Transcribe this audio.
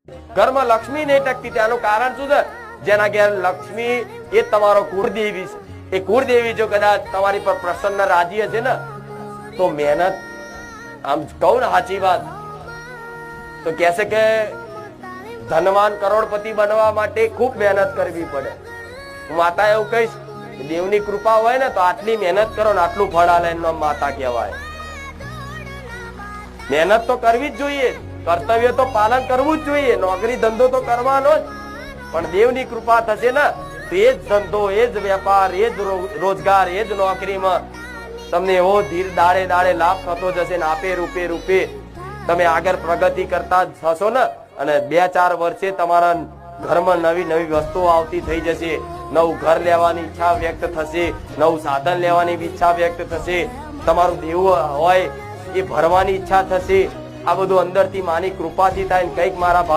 ઘરમાં લક્ષ્મી નહીં ટકતી, તેનું કારણ શું છે? જેના ઘેર લક્ષ્મી એ તમારો કુળદેવી છે. એ કુળદેવી જો કદાચ તમારી પર પ્રસન્ન રાજી હશે ને તો મહેનત, આમ કહું ને સાચી વાત, તો કહેશે કે ધનવાન કરોડપતિ બનવા માટે ખૂબ મહેનત કરવી પડે. હું માતા એવું કહીશ, દેવની કૃપા હોય ને તો આટલી મહેનત કરો ને આટલું ફળ આલે, એનું નામ માતા કહેવાય. મહેનત તો કરવી જ જોઈએ, કર્તવ્ય તો પાલન કરવું જ જોઈએ, નોકરી ધંધો તો કરવાનો જ, પણ દેવની કૃપા થશે ને તો એ જ ધંધો, એ જ વેપાર, એ જ રોજગાર, એ જ નોકરીમાં તમને એવો ધીર દાડે દાડે લાભ થતો જશે ને આપે રૂપે રૂપે તમે આગળ પ્રગતિ કરતા થશો ને, અને 2-4 વર્ષે તમારા ઘરમાં નવી નવી વસ્તુઓ આવતી થઈ જશે. નવું ઘર લેવાની ઈચ્છા વ્યક્ત થશે, નવું સાધન લેવાની ઈચ્છા વ્યક્ત થશે, તમારું દેવું હોય એ ભરવાની ઈચ્છા થશે. આ બધું અંદરથી માની કૃપાથી થાય. કંઈક મારા